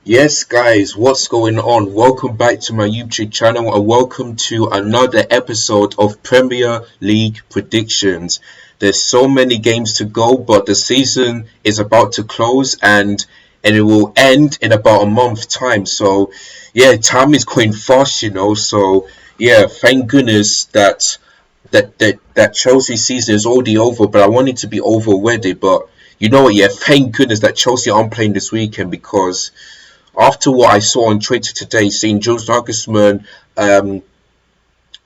Yes, guys, what's going on? Welcome back to my YouTube channel and welcome to another episode of Premier League predictions. There's so many games to go, but the season is about to close and it will end in about a month's time. So, yeah, time is going fast. So, yeah, thank goodness that Chelsea season is already over, but I want it to be over already. But you know what? Yeah, thank goodness that Chelsea aren't playing this weekend because after what I saw on Twitter today, seeing Jules Nagelsmann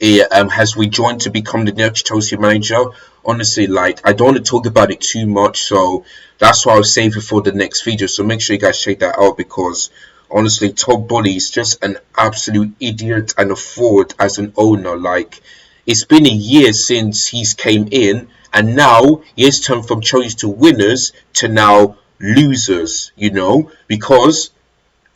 has rejoined to become the next Chelsea manager, honestly, like, I don't want to talk about it too much, so that's why I'll save it for the next video. So make sure you guys check that out because honestly, Todd Boehly is just an absolute idiot and a fraud as an owner. Like, it's been a year since he's came in, and now he has turned from Chelsea to winners to now losers. Because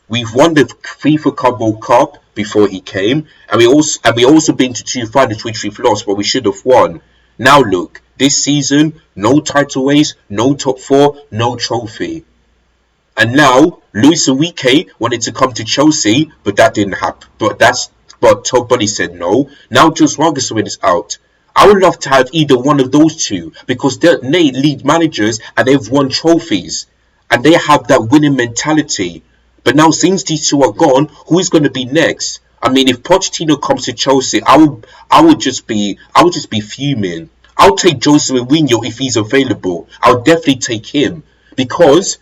we've won the FIFA Club World Cup before he came, and we also been to two finals which we've lost, but we should have won. Now look, this season, no title race, no top four, no trophy. And now Luis Enrique wanted to come to Chelsea, but that didn't happen. But Todd Boehly said no. Now just Nagelsmann is out. I would love to have either one of those two because they're lead managers and they've won trophies and they have that winning mentality. But now since these two are gone, who is going to be next? I mean, if Pochettino comes to Chelsea, I would just be fuming. I'll take Jose Mourinho if he's available. I'll definitely take him because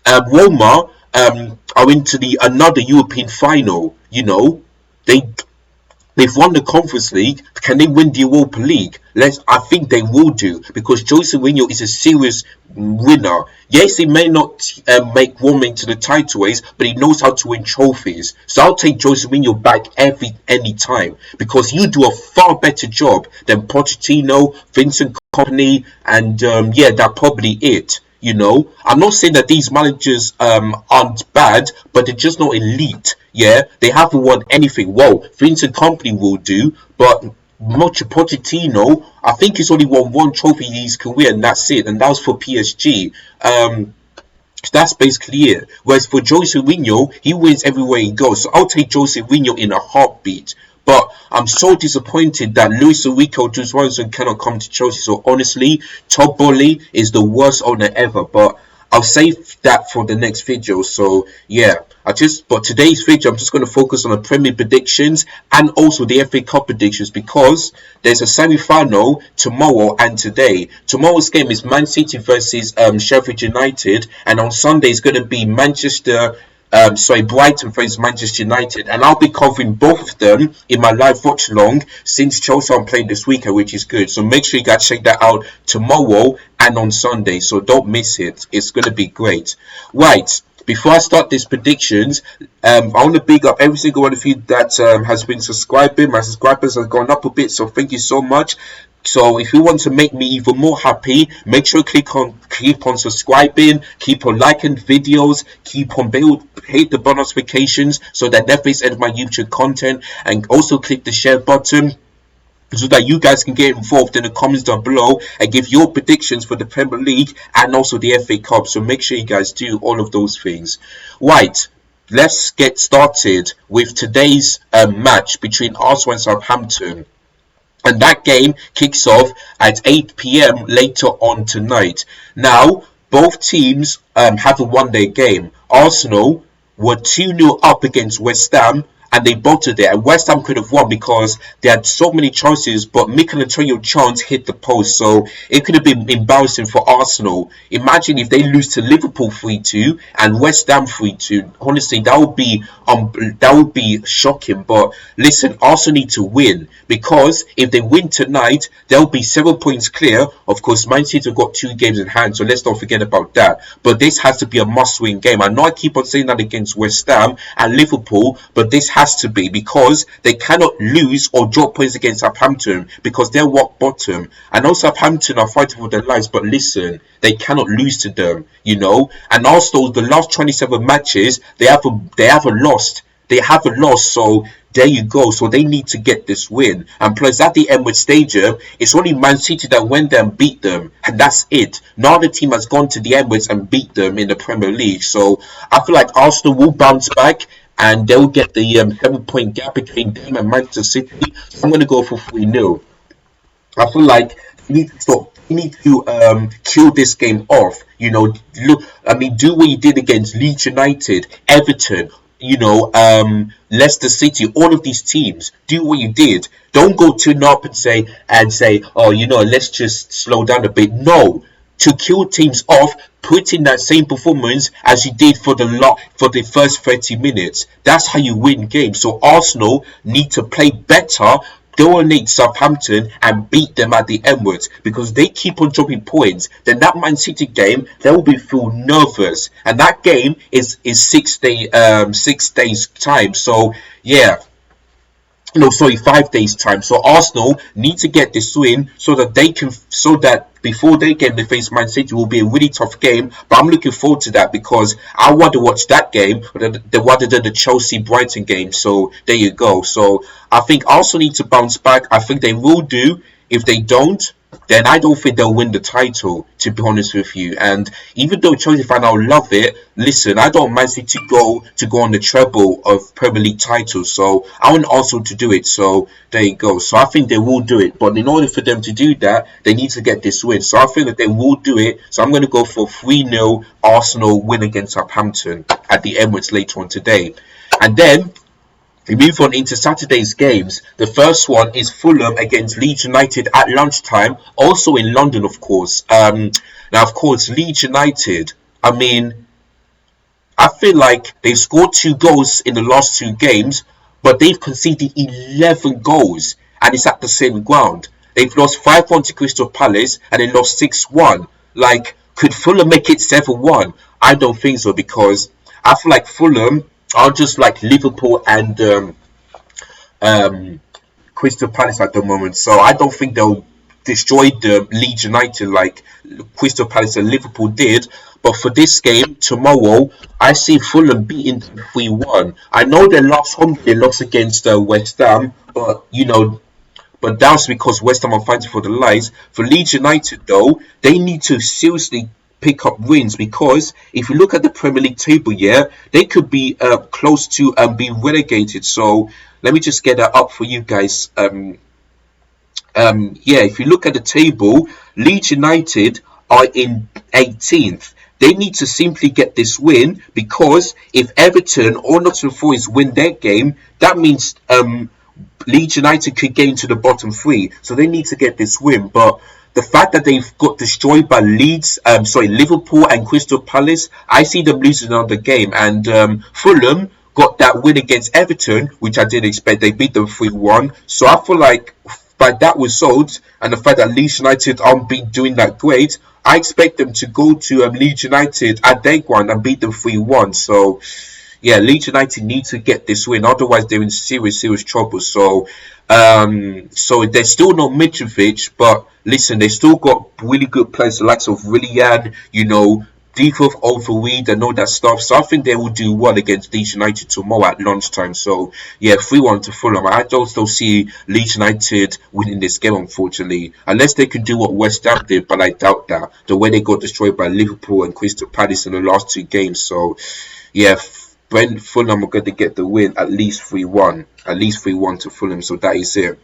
Roma are into another European final. They They've won the Conference League. Can they win the Europa League? I think they will do because Jose Mourinho is a serious winner. Yes, he may not make Roma into the title race, but he knows how to win trophies. So I'll take Jose Mourinho back any time because you do a far better job than Pochettino, Vincent Kompany, and yeah, that's probably it. I'm not saying that these managers aren't bad, but they're just not elite. Yeah, they haven't won anything. Well, Vincent Kompany will do, but Pochettino, I think he's only won one trophy in his career, and that's it. And that was for PSG. That's basically it. Whereas for Jose Mourinho, he wins everywhere he goes. So I'll take Jose Mourinho in a heartbeat. But I'm so disappointed that Luis Enrique or Jules Nagelsmann cannot come to Chelsea. So honestly, Todd Boehly is the worst owner ever. But I'll save that for the next video. So yeah, but today's video, I'm just going to focus on the Premier predictions and also the FA Cup predictions because there's a semi-final tomorrow and today. Tomorrow's game is Man City versus Sheffield United, and on Sunday is going to be Brighton versus Manchester United, and I'll be covering both of them in my live watch along since Chelsea are playing this weekend, which is good. So make sure you guys check that out tomorrow and on Sunday. So don't miss it. It's going to be great. Right. Before I start these predictions, I want to big up every single one of you that has been subscribing. My subscribers have gone up a bit, so thank you so much. So if you want to make me even more happy, make sure you keep on subscribing, keep on liking videos, keep on hit the bell notifications so that never miss any of my YouTube content, and also click the share button so that you guys can get involved in the comments down below and give your predictions for the Premier League and also the FA Cup. So make sure you guys do all of those things. Right, let's get started with today's match between Arsenal and Southampton. And that game kicks off at 8 p.m. later on tonight. Now, both teams haven't won their game. Arsenal were 2-0 up against West Ham, and they bottled it. And West Ham could have won because they had so many chances, but Mikel Antonio chance hit the post. So it could have been embarrassing for Arsenal. Imagine if they lose to Liverpool 3-2 and West Ham 3-2. Honestly, that would be shocking. But listen, Arsenal need to win because if they win tonight, they'll be 7 points clear. Of course, Man City have got 2 games in hand, so let's not forget about that. But this has to be a must-win game. I know I keep on saying that against West Ham and Liverpool, but this has to be because they cannot lose or drop points against Southampton because they're rock bottom. I know Southampton are fighting for their lives, but listen, they cannot lose to them, And Arsenal, the last 27 matches, they haven't lost. they haven't lost, so there you go. So they need to get this win. And plus, at the Emirates Stadium, it's only Man City that went there and beat them, and that's it. No other team has gone to the Emirates and beat them in the Premier League. So I feel like Arsenal will bounce back, and they'll get the 7-point gap between them and Manchester City. So I'm going to go for 3-0. I feel like you need to stop. You need to kill this game off. You know, look. I mean, do what you did against Leeds United, Everton. You know, Leicester City. All of these teams. Do what you did. Don't go turn up and say, oh, you know, let's just slow down a bit. No. To kill teams off, put in that same performance as you did for the first 30 minutes. That's how you win games. So Arsenal need to play better, dominate Southampton and beat them at the Emirates, because they keep on dropping points. Then that Man City game, they will be feel nervous, and that game is 6 days time. So yeah. No, sorry, 5 days time. So Arsenal need to get this win so that before they game they face Man City will be a really tough game. But I'm looking forward to that, because I want to watch that game rather than the Chelsea Brighton game. So there you go. So I think Arsenal need to bounce back. I think they will do. If they don't, then I don't think they'll win the title, to be honest with you. And even though Chelsea fan will love it, listen, I don't mind City to go on the treble of Premier League titles, so I want Arsenal to do it. So there you go. So I think they will do it, but in order for them to do that, they need to get this win. So I feel that they will do it. So I'm going to go for 3-0 Arsenal win against Southampton at the Emirates later on today. And then we move on into Saturday's games. The first one is Fulham against Leeds United at lunchtime, also in London, of course. Now, of course, Leeds United, I mean, I feel like they've scored 2 goals in the last 2 games, but they've conceded 11 goals, and it's at the same ground. They've lost 5-1 to Crystal Palace, and they lost 6-1. Like, could Fulham make it 7-1? I don't think so, because I feel like Fulham are just like Liverpool and Crystal Palace at the moment. So I don't think they'll destroy the Leeds United like Crystal Palace and Liverpool did. But for this game tomorrow, I see Fulham beating 3-1. I know they lost against West Ham, but you know, but that's because West Ham are fighting for the lives. For Leeds United though, they need to seriously pick up wins, because if you look at the Premier League table, they could be close to being relegated. So let me just get that up for you guys. If you look at the table, Leeds United are in 18th. They need to simply get this win, because if Everton or Nottingham Forest win their game, that means Leeds United could get into the bottom 3. So they need to get this win. But the fact that they've got destroyed by Liverpool and Crystal Palace, I see them losing another game. And Fulham got that win against Everton, which I didn't expect. They beat them 3-1. So I feel like by that result, and the fact that Leeds United aren't been doing that great, I expect them to go to Leeds United at their ground and beat them 3-1. So yeah, Leeds United need to get this win, otherwise they're in serious trouble. So they're still not Mitrovic, but listen, they still got really good players, the likes of Willian, you know, Defoe, Overweed and all that stuff. So I think they will do well against Leeds United tomorrow at lunchtime. So yeah, 3-1 to Fulham. I don't still see Leeds United winning this game, unfortunately, unless they can do what West Ham did, but I doubt that, the way they got destroyed by Liverpool and Crystal Palace in the last 2 games. So yeah, Fulham are going to get the win, at least 3-1. At least 3-1 to Fulham. So that is it.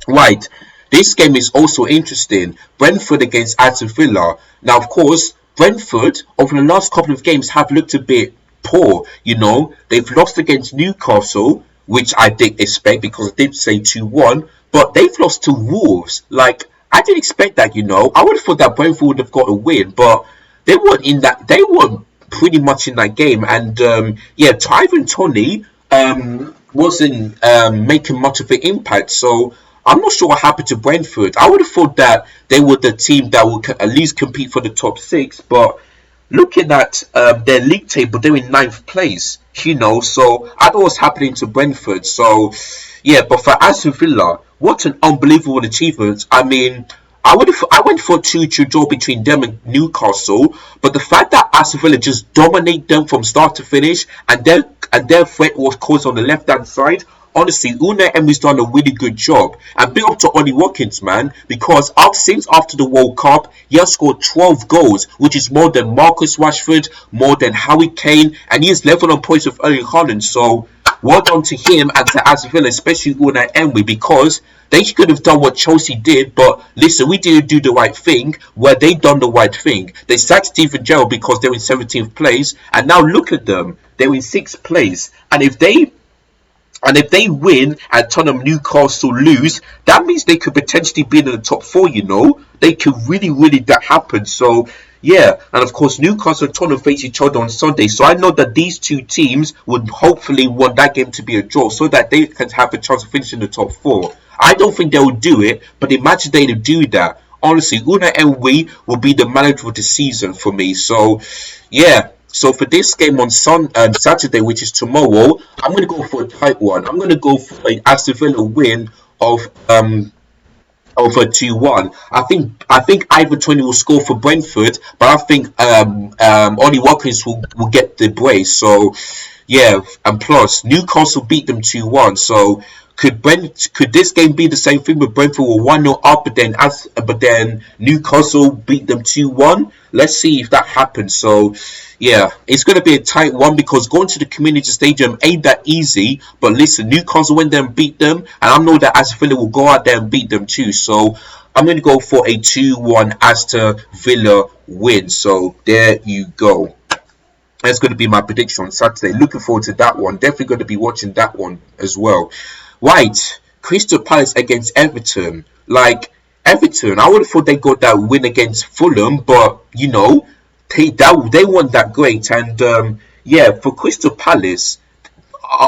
Right. This game is also interesting. Brentford against Aston Villa. Now, of course, Brentford, over the last couple of games, have looked a bit poor. You know, they've lost against Newcastle, which I did expect because I did say 2-1. But they've lost to Wolves. Like, I didn't expect that, you know. I would have thought that Brentford would have got a win, but they weren't in that. They weren't pretty much in that game. And Ivan Toney wasn't making much of an impact. So I'm not sure what happened to Brentford. I would have thought that they were the team that would at least compete for the top 6. But looking at their league table, they're in 9th place. You know, so I don't know what's happening to Brentford. So yeah, but for Aston Villa, what an unbelievable achievement. I mean, I went for a 2-2 draw between them and Newcastle, but the fact that Aston Villa just dominate them from start to finish, and their threat was caused on the left hand side. Honestly, Unai Emery's done a really good job. And big up to Ollie Watkins, man, because since after the World Cup, he has scored 12 goals, which is more than Marcus Rashford, more than Harry Kane, and he is level on points with Erling Haaland. So, well done to him and to Aston Villa, especially Unai Emery, because they could have done what Chelsea did, but listen, we didn't do the right thing, where they done the right thing. They sacked Steven Gerrard because they're in 17th place, and now look at them. They're in 6th place. And if they win and Tottenham Newcastle lose, that means they could potentially be in the top 4, you know. They could really that happen. So, yeah. And of course, Newcastle and Tottenham face each other on Sunday. So I know that these two teams would hopefully want that game to be a draw so that they can have a chance of finishing the top 4. I don't think they will do it, but imagine they do that. Honestly, Unai Emery will be the manager of the season for me. So, yeah. So for this game on Saturday, which is tomorrow, I'm going to go for a tight one. I'm going to go for an Aston Villa win of over 2-1. I think Ivan Toney will score for Brentford, but I think Ollie Watkins will get the brace. So yeah, and plus Newcastle beat them 2-1. So could this game be the same thing with Brentford were 1-0 up, but then Newcastle beat them 2-1? Let's see if that happens. So yeah, it's going to be a tight one because going to the community stadium ain't that easy. But listen, Newcastle went there and beat them, and I know that Aston Villa will go out there and beat them too. So I'm going to go for a 2-1 Aston Villa win. So there you go. That's going to be my prediction on Saturday. Looking forward to that one. Definitely going to be watching that one as well. Right, Crystal Palace against Everton. Like, Everton, I would have thought they got that win against Fulham, but, you know, they weren't that great. And, yeah, for Crystal Palace,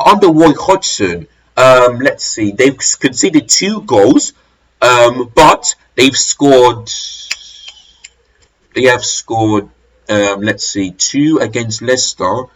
under Roy Hodgson, let's see, they've conceded 2 goals, but they have scored, let's see, 2 against Leicester,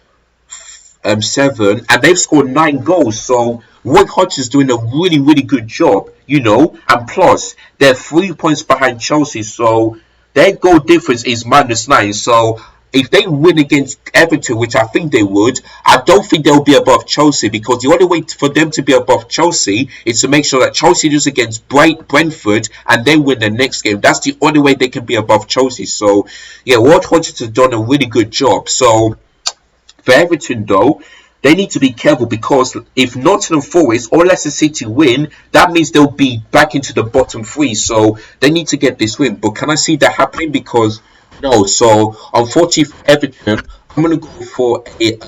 7, and they've scored 9 goals. So Roy Hodgson's doing a really good job, you know. And plus, they're 3 points behind Chelsea, so their goal difference is -9. So if they win against Everton, which I think they would, I don't think they'll be above Chelsea, because the only way for them to be above Chelsea is to make sure that Chelsea lose against Brentford and they win the next game. That's the only way they can be above Chelsea. So yeah, Roy Hodgson has done a really good job. So for Everton, though, they need to be careful, because if Nottingham Forest or Leicester City win, that means they'll be back into the bottom 3. So they need to get this win. But can I see that happening? Because no. So unfortunately for Everton, I'm gonna go for a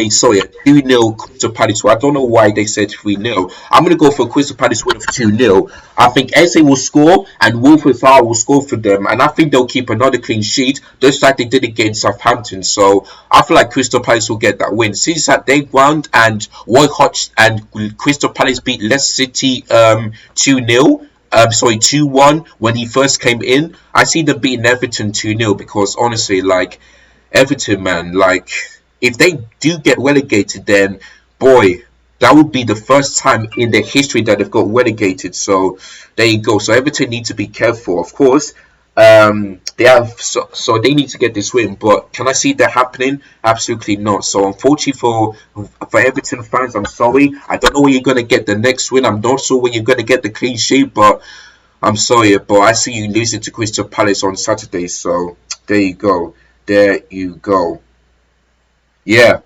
2-0 Crystal Palace. I don't know why they said 3-0. I'm going to go for a Crystal Palace win of 2-0. I think Eze will score and Wilfred Zaha will score for them. And I think they'll keep another clean sheet, just like they did against Southampton. So I feel like Crystal Palace will get that win. Since that they ground and Roy Hodgson and Crystal Palace beat Leicester City 2-1 when he first came in. I see them beating Everton 2-0 because honestly, like, Everton, man, like, if they do get relegated, then boy, that would be the first time in their history that they've got relegated. So there you go. So Everton need to be careful. Of course, they have so they need to get this win. But can I see that happening? Absolutely not. So unfortunately for Everton fans, I'm sorry. I don't know where you're gonna get the next win. I'm not sure when you're gonna get the clean sheet, but I'm sorry, but I see you losing to Crystal Palace on Saturday. So there you go. There you go. Yeah,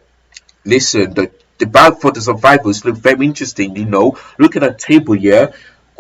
listen, the battle for the survivors look very interesting, you know. Look at that table here.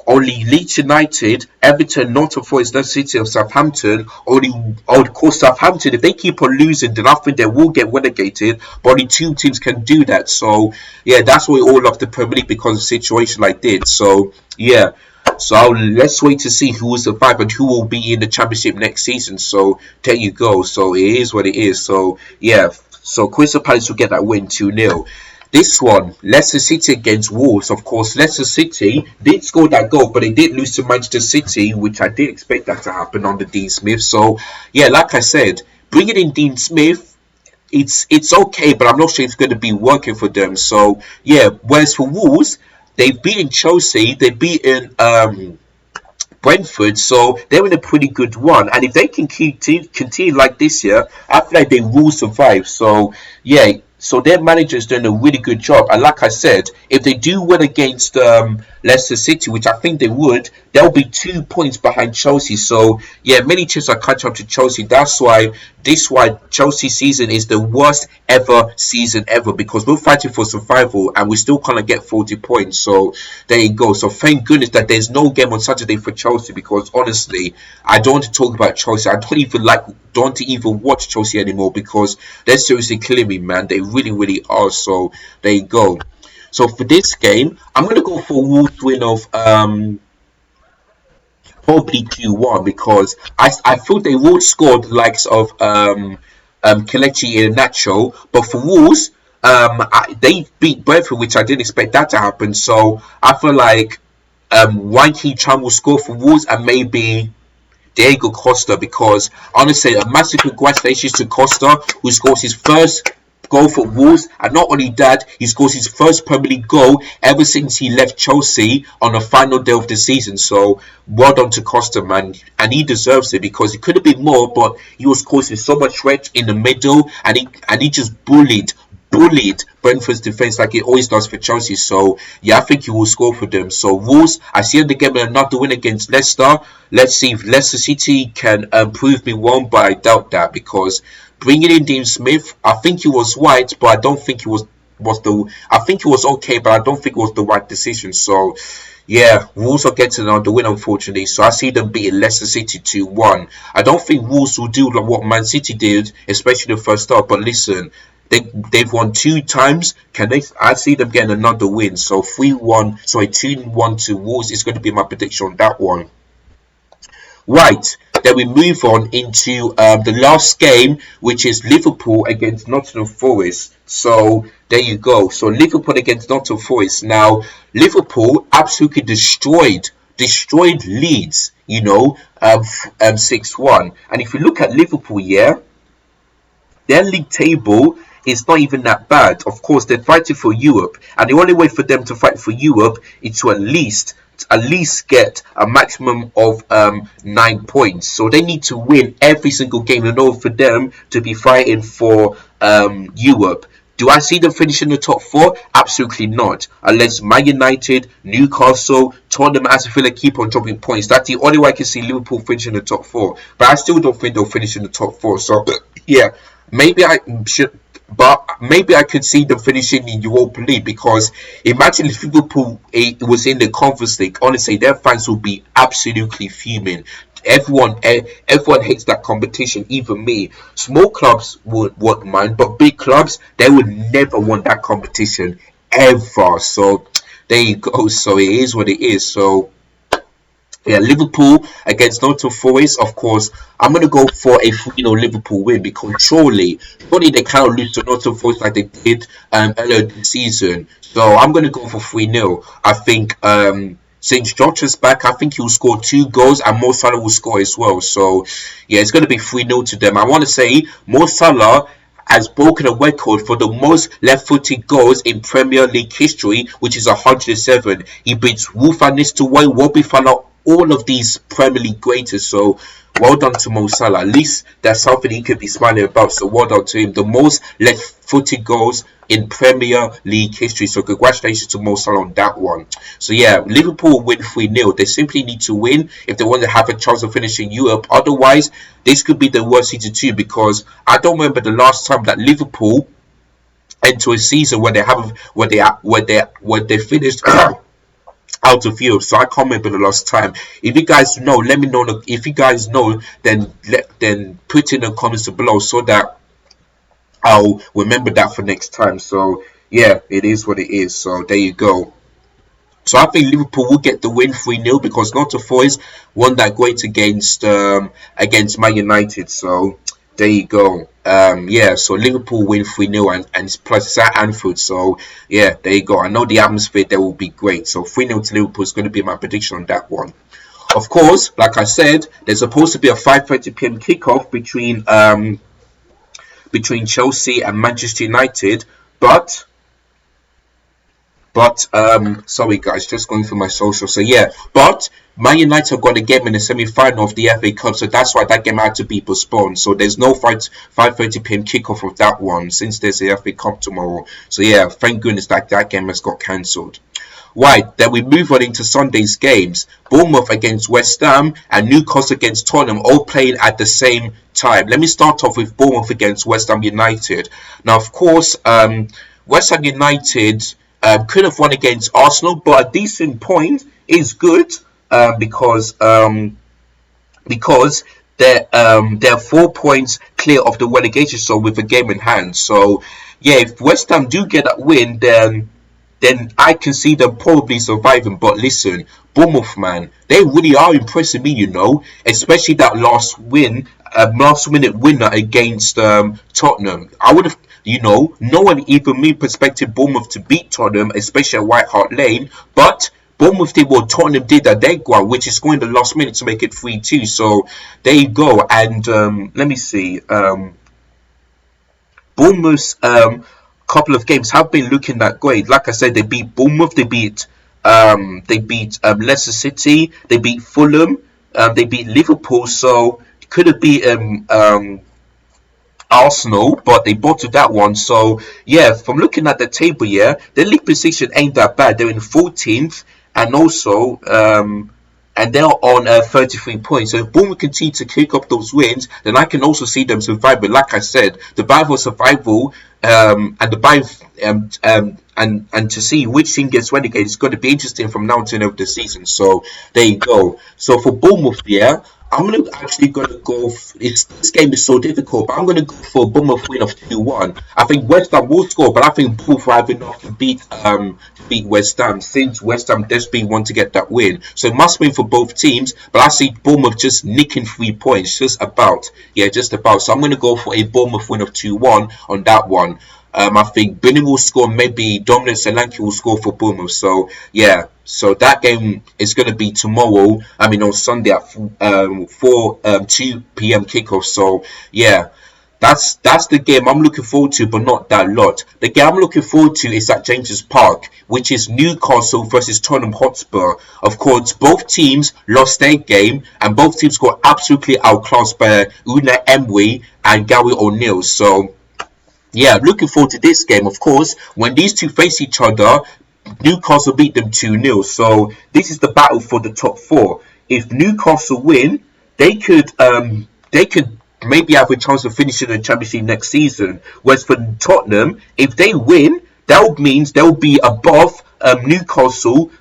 Only Leeds United, Everton, Nottingham Forest, Leicester City, and Southampton. Of course, Southampton, if they keep on losing, then I think they will get relegated. But only 2 teams can do that. So, yeah, that's why we all love the Premier League, because of a situation like this. So, yeah. So let's wait to see who will survive and who will be in the Championship next season. So there you go. So it is what it is. So yeah. So Crystal Palace will get that win 2-0. This one, Leicester City against Wolves. Of course, Leicester City did score that goal, but they did lose to Manchester City, which I did expect that to happen under Dean Smith. So yeah, like I said, bringing in Dean Smith, it's okay, but I'm not sure it's going to be working for them. So yeah, whereas for Wolves, they've beaten Chelsea, they've beaten Brentford, so they're in a pretty good one. And if they can continue like this year, I feel like they will survive. So yeah, so their manager's doing a really good job. And like I said, if they do win against Leicester City, which I think they would, they'll be 2 points behind Chelsea. So yeah, many chips are catching up to Chelsea. That's why Chelsea season is the worst ever season ever, because we're fighting for survival and we still kind of get 40 points. So there you go. So thank goodness that there's no game on Saturday for Chelsea, because honestly, I don't want to talk about Chelsea. I don't even watch Chelsea anymore, because they're seriously killing me, man. They really are. So there you go. So for this game, I'm gonna go for Wolves win of probably 2-1, because I feel they will score the likes of Kelechi Iheanacho, but for Wolves, they beat Brentford, which I didn't expect that to happen. So I feel like Wanky Chan will score for Wolves, and maybe Diego Costa, because honestly, a massive congratulations to Costa, who scores his first goal for Wolves, and not only that, he scores his first Premier League goal ever since he left Chelsea on the final day of the season. So well done to Costa, man, and he deserves it, because it could have been more, but he was causing so much threat in the middle, and he just bullied Brentford's defense like he always does for Chelsea. So yeah, I think he will score for them. So Wolves, I see them getting another win against Leicester. Let's see if Leicester City can prove me wrong, but I doubt that, because bringing in Dean Smith, I think he was right, but I don't think he was I think he was okay, but I don't think it was the right decision. So yeah, Wolves are getting on the win, unfortunately. So I see them beating Leicester City 2-1. I don't think Wolves will do like what Man City did, especially the first half. But listen, they've won 2 times. Can they? I see them getting another win. So 2-1 to Wolves is going to be my prediction on that one. Right, then we move on into the last game, which is Liverpool against Nottingham Forest. So there you go. So Liverpool against Nottingham Forest. Now Liverpool absolutely destroyed Leeds. 6-1. And if you look at Liverpool, yeah, their league table is not even that bad. Of course, they're fighting for Europe, and the only way for them to fight for Europe is to at least get a maximum of 9 points. So they need to win every single game in order for them to be fighting for Europe. Do I see them finishing the top 4? Absolutely not. Unless Man United, Newcastle, Tottenham, Aston Villa keep on dropping points. That's the only way I can see Liverpool finishing the top 4. But I still don't think they'll finish in the top 4. So yeah, maybe I could see them finishing in Europa League, because imagine if Liverpool was in the Conference League. Honestly, their fans will be absolutely fuming. Everyone hates that competition, even me. Small clubs wouldn't mind, but big clubs, they would never want that competition ever. So there you go. So it is what it is. So yeah, Liverpool against Nottingham Forest. Of course, I'm going to go for a Liverpool win, because surely they cannot lose to Nottingham Forest like they did earlier this season. So I'm going to go for 3-0. I think St. Josh's back. I think he'll score 2 goals, and Mo Salah will score as well. So yeah, it's going to be 3-0 to them. I want to say Mo Salah has broken a record for the most left-footed goals in Premier League history, which is 107. He beats Wolf van Nistelrooy, Robbie Fowler, all of these Premier League greatest. So well done to Mo Salah. At least that's something he could be smiling about. So well done to him. The most left-footed goals in Premier League history. So congratulations to Mo Salah on that one. So yeah, Liverpool will win 3-0. They simply need to win if they want to have a chance of finishing Europe. Otherwise, this could be the worst season too, because I don't remember the last time that Liverpool into a season where they finished out of Europe. So I can't remember the last time. If you guys know, let me know. If you guys know, then put in the comments below, so that I'll remember that for next time. So yeah, it is what it is. So there you go. So I think Liverpool will get the win 3-0, because Nottingham Forest won that great against Man United. So there you go. Yeah, so Liverpool win 3-0, and plus it's at Anfield. So yeah, there you go. I know the atmosphere there will be great. So 3-0 to Liverpool is going to be my prediction on that one. Of course, like I said, there's supposed to be a 5:30 p.m. kickoff between Chelsea and Manchester United, but But sorry guys, just going through my social. So yeah, but Man United have got a game in the semi-final of the FA Cup, so that's why that game had to be postponed. So there's no 5:30 p.m. kickoff of that one since there's the FA Cup tomorrow. So yeah, thank goodness that game has got cancelled. Right, then we move on into Sunday's games. Bournemouth against West Ham and Newcastle against Tottenham, all playing at the same time. Let me start off with Bournemouth against West Ham United. Now, of course, West Ham United could have won against Arsenal, but a decent point is good because they're 4 points clear of the relegation zone with a game in hand. So, yeah, if West Ham do get that win, then I can see them probably surviving. But listen, Bournemouth, man, they really are impressing me, especially that last minute winner against Tottenham. I would have, no one, even me, expected Bournemouth to beat Tottenham, especially at White Hart Lane, but Bournemouth did what Tottenham did at their ground, which is scoring the last minute to make it 3-2. So there you go. And let me see. Bournemouth's couple of games have been looking that great. Like I said, they beat Bournemouth, they beat Leicester City, they beat Fulham, they beat Liverpool. So could have beaten Arsenal, but they bottled that one. So yeah, from looking at the table, yeah, their league position ain't that bad. They're in 14th, and also and they're on 33 points. So if Bournemouth continue to kick up those wins, then I can also see them survive. But like I said, the battle for survival and the battle and to see which team gets relegated is going to be interesting from now to the end of the season. So there you go. So for Bournemouth, yeah, I'm actually going to go. This game is so difficult, but I'm going to go for a Bournemouth win of 2-1. I think West Ham will score, but I think Bournemouth have enough to beat West Ham, since West Ham desperately want to get that win. So it must win for both teams, but I see Bournemouth just nicking 3 points, just about. So I'm going to go for a Bournemouth win of 2-1 on that one. I think Binny will score, maybe Dominic Solanke will score for Bournemouth. So yeah, so that game is going to be tomorrow. On Sunday at 2 p.m. kickoff. So yeah, that's the game I'm looking forward to, but not that lot. The game I'm looking forward to is at James's Park, which is Newcastle versus Tottenham Hotspur. Of course, both teams lost their game, and both teams got absolutely outclassed by Unai Emery and Gary O'Neill. So yeah, looking forward to this game. Of course, when these two face each other, Newcastle beat them 2-0. So this is the battle for the top 4. If Newcastle win, they could maybe have a chance of finishing the Championship next season. Whereas for Tottenham, if they win, that means they'll be above Newcastle.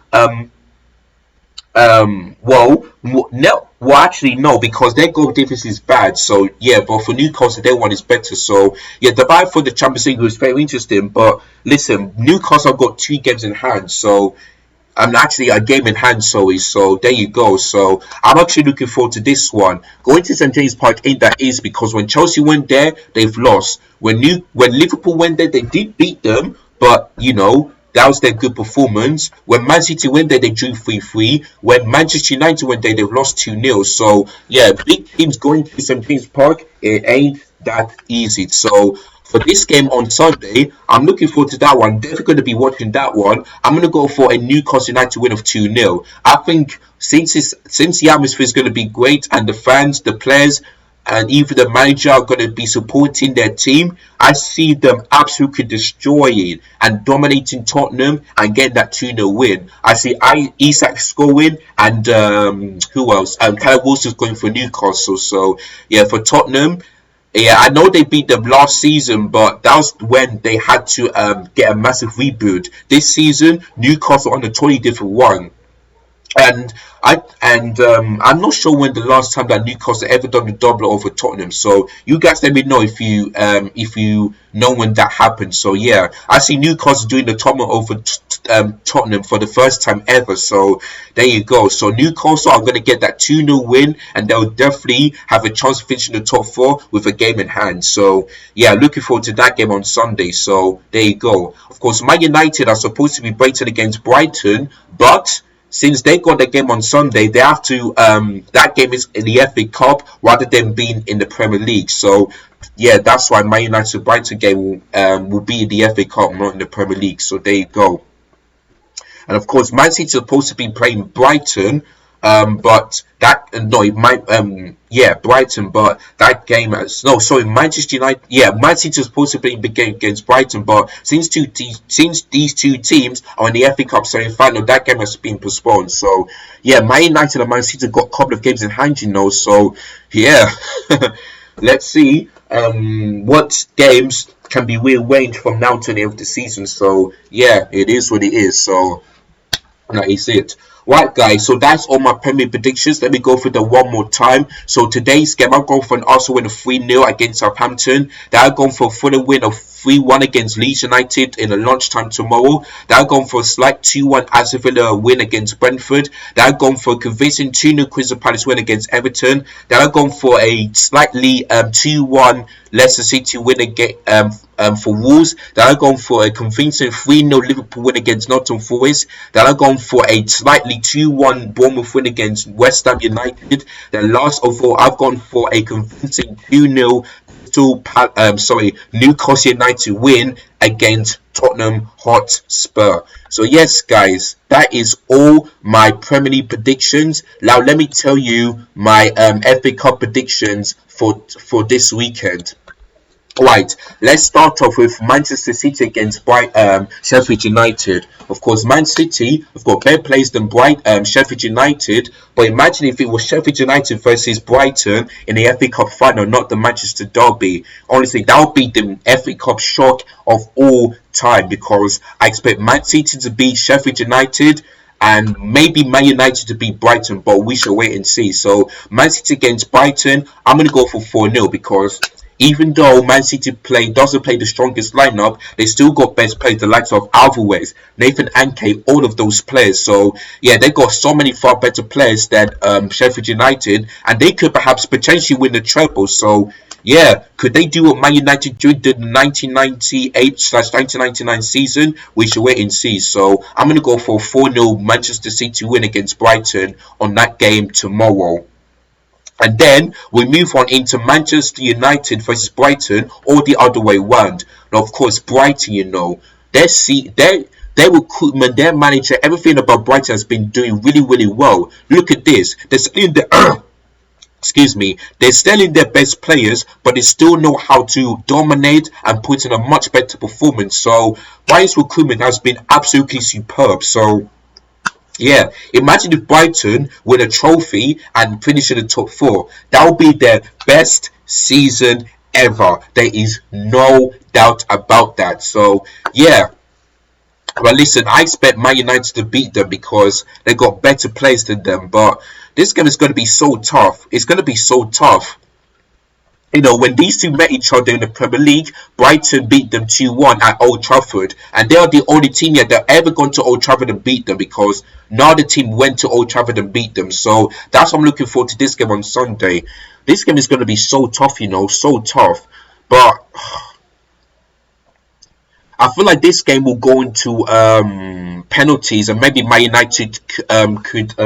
Actually no, because their goal difference is bad. So yeah, but for Newcastle, their one is better. So yeah, the battle for the Champions League was very interesting. But listen, Newcastle have got 2 games in hand, so actually a game in hand. So there you go. So I'm actually looking forward to this one. Going to St James Park ain't that easy, because when Chelsea went there, they've lost. When Liverpool went there, they did beat them, but that was their good performance. When Man City went there, they drew 3-3. When Manchester United went there, they've lost 2-0. So, yeah, big teams going to St. James Park, it ain't that easy. So, for this game on Sunday, I'm looking forward to that one. Definitely going to be watching that one. I'm going to go for a Newcastle United win of 2-0. I think since the atmosphere is going to be great, and the fans, the players, and even the manager are going to be supporting their team, I see them absolutely destroying and dominating Tottenham and getting that 2-0 win. I see Isak scoring, and who else? Callum Wilson's going for Newcastle. So yeah, for Tottenham, yeah, I know they beat them last season, but that was when they had to get a massive reboot. This season, Newcastle on a totally different one. And I'm not sure when the last time that Newcastle ever done a double over Tottenham. So you guys let me know if you know when that happened. So yeah, I see Newcastle doing the double over Tottenham for the first time ever. So there you go. So Newcastle are going to get that 2-0 win, and they'll definitely have a chance of finishing the top 4 with a game in hand. So yeah, looking forward to that game on Sunday. So there you go. Of course, Man United are supposed to be Brighton against Brighton, but since they got the game on Sunday, they have to. That game is in the FA Cup rather than being in the Premier League. So yeah, that's why Man United Brighton game will be in the FA Cup, not in the Premier League. So there you go. And of course, Man City is supposed to be playing Brighton. But that no, it might yeah, Brighton, but that game has no, sorry, Manchester United, yeah, Man City is supposed to be the game against Brighton, but since these two teams are in the FA Cup semi-final, that game has been postponed. So yeah, Man United and Man City got a couple of games in hand, you know. So yeah, let's see what games can be rearranged from now to the end of the season. So yeah, it is what it is. So that is it. Right, guys, so that's all my Premier predictions. Let me go through them one more time. So today's game, I'm going for an Arsenal win of 3-0 against Southampton. They are going for a Fulham win of 3-1 against Leeds United in the lunchtime tomorrow. They are going for a slight 2-1 Aston Villa win against Brentford. They are going for a convincing 2-0 Crystal Palace win against Everton. They are going for a slightly 2-1 Leicester City win for Wolves. They are going for a convincing 3-0 Liverpool win against Nottingham Forest. They are going for a slightly 2-1 Bournemouth win against West Ham United. Then last of all, I've gone for a convincing 2-0 Newcastle United win against Tottenham Hotspur. So yes, guys, that is all my Premier League predictions. Now let me tell you my FA Cup predictions for this weekend. Right, let's start off with Manchester City against Sheffield United. Of course, Man City have got better players than Sheffield United, but imagine if it was Sheffield United versus Brighton in the FA Cup final, not the Manchester derby. Honestly, that would be the FA Cup shock of all time, because I expect Man City to beat Sheffield United and maybe Man United to beat Brighton, but we shall wait and see. So, Man City against Brighton, I'm going to go for 4-0 because even though Man City doesn't play the strongest lineup, they still got best players, the likes of Alvarez, Nathan Ake, all of those players. So yeah, they got so many far better players than Sheffield United, and they could perhaps potentially win the treble. So yeah, could they do what Man United did the 1998/1999 season? We should wait and see. So I'm going to go for a 4-0 Manchester City win against Brighton on that game tomorrow. And then we move on into Manchester United versus Brighton, or the other way round. Now, of course, Brighton, you know, their recruitment, their manager, everything about Brighton has been doing really, really well. Look at this. They're still in the excuse me, they're still in their best players, but they still know how to dominate and put in a much better performance. So Brighton's recruitment has been absolutely superb. So yeah, imagine if Brighton win a trophy and finish in the top 4. That would be their best season ever. There is no doubt about that. So yeah, well listen, I expect Man United to beat them because they got better players than them. But this game is going to be so tough. It's going to be so tough. You know, when these two met each other in the Premier League, Brighton beat them 2-1 at Old Trafford. And they are the only team yet that ever gone to Old Trafford and beat them, because no other team went to Old Trafford and beat them. So that's what I'm looking forward to this game on Sunday. This game is going to be so tough, you know, so tough. But I feel like this game will go into penalties, and maybe Man United could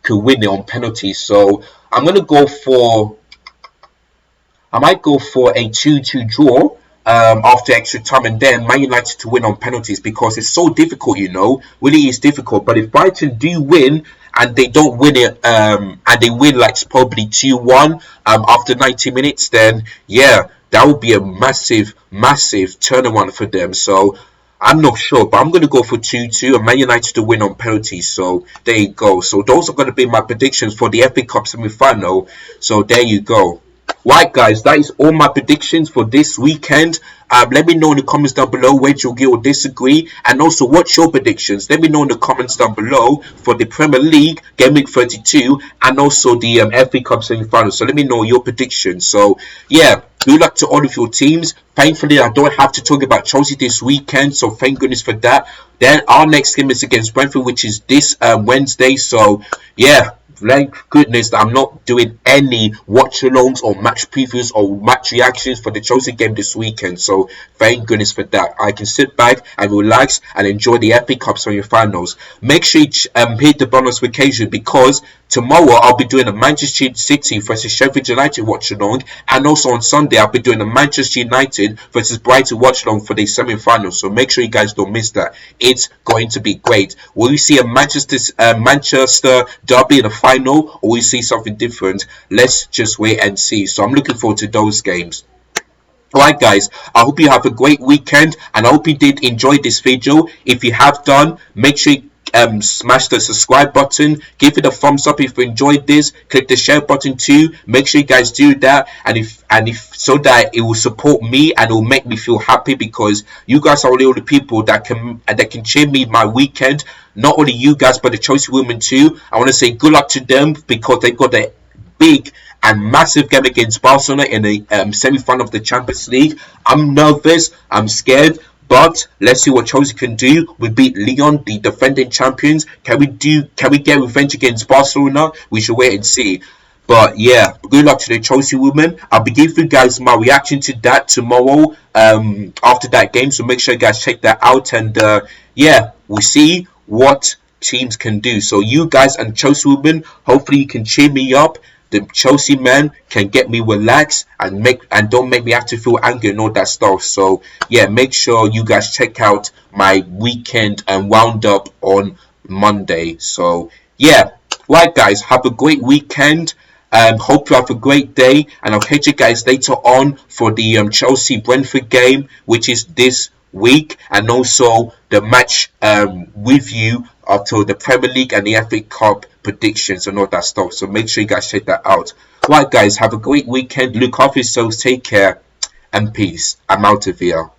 win it on penalties. So I'm going to go for... I might go for a 2-2 draw after extra time, and then Man United to win on penalties, because it's so difficult, you know. Really is difficult. But if Brighton do win and they don't win it, and they win like probably 2-1 after 90 minutes, then yeah, that would be a massive turnaround for them. So I'm not sure, but I'm going to go for 2-2 and Man United to win on penalties. So there you go. So those are going to be my predictions for the FA Cup semi-final. So there you go. Right, guys, that is all my predictions for this weekend. Let me know in the comments down below where you agree or disagree, and also what's your predictions. Let me know in the comments down below for the Premier League Gameweek 32 and also the FA Cup semi-final. So let me know your predictions. So yeah, good luck to all of your teams. Thankfully, I don't have to talk about Chelsea this weekend, so thank goodness for that. Then our next game is against Brentford, which is this Wednesday. So yeah, thank goodness that I'm not doing any watch-alongs or match previews or match reactions for the Chelsea game this weekend. So thank goodness for that. I can sit back and relax and enjoy the FA Cup semi-finals. Make sure you hit the bell notification, because tomorrow I'll be doing a Manchester City versus Sheffield United watch along, and also on Sunday I'll be doing a Manchester United versus Brighton watch along for the semi-final. So make sure you guys don't miss that. It's going to be great. Will you see a Manchester derby in the final, or will you see something different? Let's just wait and see. So I'm looking forward to those games. Alright guys, I hope you have a great weekend, and I hope you did enjoy this video. If you have done, make sure you smash the subscribe button, give it a thumbs up if you enjoyed this, click the share button too. Make sure you guys do that, and if so that it will support me and it will make me feel happy, because you guys are all the people that can cheer me my weekend. Not only you guys, but the Chelsea women too. I want to say good luck to them, because they got a big and massive game against Barcelona in the semi-final of the Champions League. I'm nervous, I'm scared, but let's see what Chelsea can do. We beat Lyon, the defending champions. Can we get revenge against Barcelona? We should wait and see. But yeah, good luck to the Chelsea women. I'll be giving you guys my reaction to that tomorrow after that game. So make sure you guys check that out. And yeah, we'll see what teams can do. So you guys and Chelsea women, hopefully you can cheer me up. The Chelsea men can get me relaxed and don't make me have to feel angry and all that stuff. So yeah, make sure you guys check out my weekend and roundup on Monday. So yeah, right guys, have a great weekend. Hope you have a great day, and I'll catch you guys later on for the Chelsea Brentford game, which is this week, and also the match review after the Premier League and the FA Cup predictions and all that stuff. So make sure you guys check that out. Right guys, have a great weekend. Look after yourselves, take care, and peace. I'm out of here.